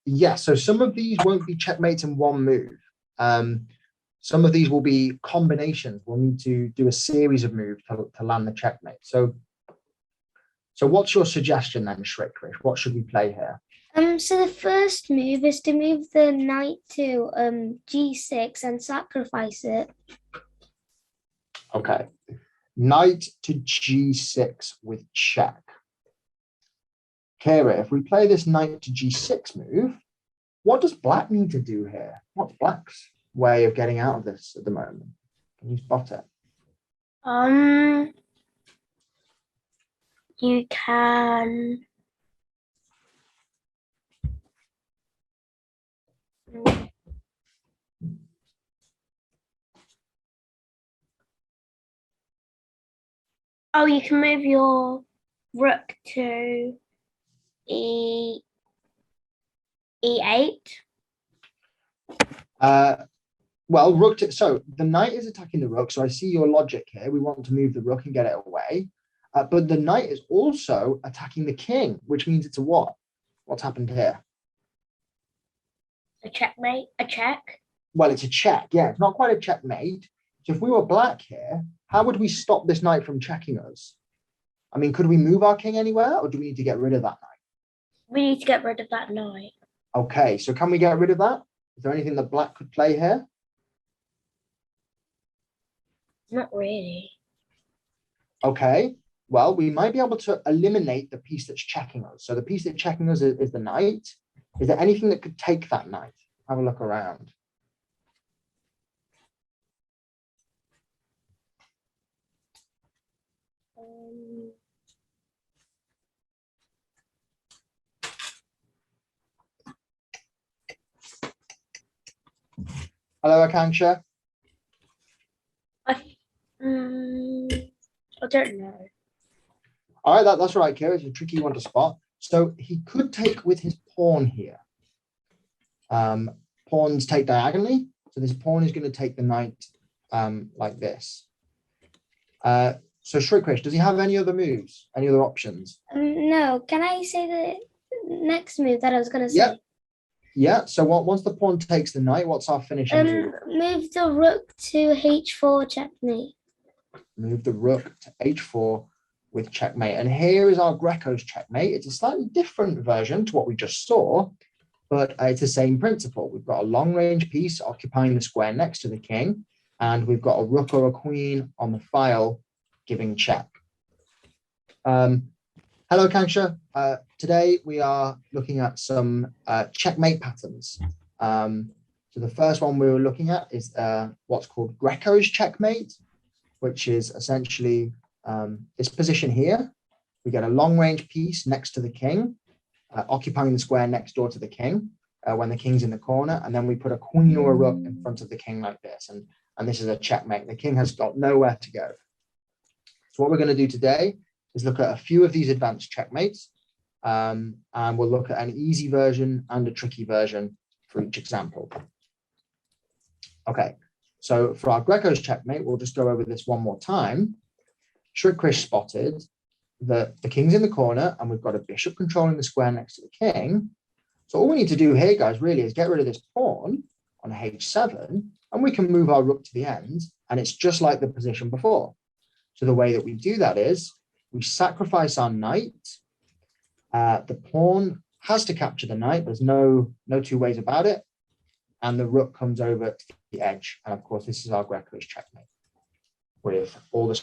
Yeah, so some of these won't be checkmates in one move. Some of these will be combinations. We'll need to do a series of moves to land the checkmate. So what's your suggestion then, Shrikkrish? What should we play here? So the first move is to move the knight to g6 and sacrifice it. Okay. Knight to g6 with check. Kira, if we play this knight to g6 move, what does black need to do here? What's black's way of getting out of this at the moment? Can you spot it? You can. Oh, you can move your rook to e8. Well, rook to, so the knight is attacking the rook. So I see your logic here. We want to move the rook and get it away. But the knight is also attacking the king, which means it's a what? What's happened here? A checkmate, a check. Well, it's a check. Yeah, it's not quite a checkmate. So if we were black here, how would we stop this knight from checking us? I mean, could we move our king anywhere, or do we need to get rid of that knight? We need to get rid of that knight. Okay, so can we get rid of that? Is there anything that black could play here? Not really. Okay, well, we might be able to eliminate the piece that's checking us. So the piece that's checking us is the knight. Is there anything that could take that knight? Have a look around. Hello, Akanksha. I don't know. All right, that's right, Kira. It's a tricky one to spot. So he could take with his pawn here. Pawns take diagonally. So this pawn is going to take the knight like this. So Shrikkrish, does he have any other moves? Any other options? No. Can I say the next move that I was going to say? Yeah. Yeah. So once the pawn takes the knight, what's our finishing move? Move the rook to h4 checkmate. Move the rook to h4 with checkmate. And here is our Greco's checkmate. It's a slightly different version to what we just saw, but it's the same principle. We've got a long range piece occupying the square next to the king, and we've got a rook or a queen on the file giving check. Hello, Kanksha. Today we are looking at some checkmate patterns. So the first one we were looking at is what's called Greco's checkmate, which is essentially this position here. We get a long range piece next to the king, occupying the square next door to the king when the king's in the corner, and then we put a queen or a rook in front of the king like this, and this is a checkmate. The king has got nowhere to go. So what we're going to do today is look at a few of these advanced checkmates, and we'll look at an easy version and a tricky version for each example. Okay, so for our Greco's checkmate, we'll just go over this one more time. Shrikkrish spotted that the king's in the corner and we've got a bishop controlling the square next to the king. So all we need to do here, guys, really is get rid of this pawn on h7, and we can move our rook to the end, and it's just like the position before. So the way that we do that is we sacrifice our knight. The pawn has to capture the knight. There's no two ways about it. And the rook comes over to the edge. And of course, this is our Greco's checkmate with all the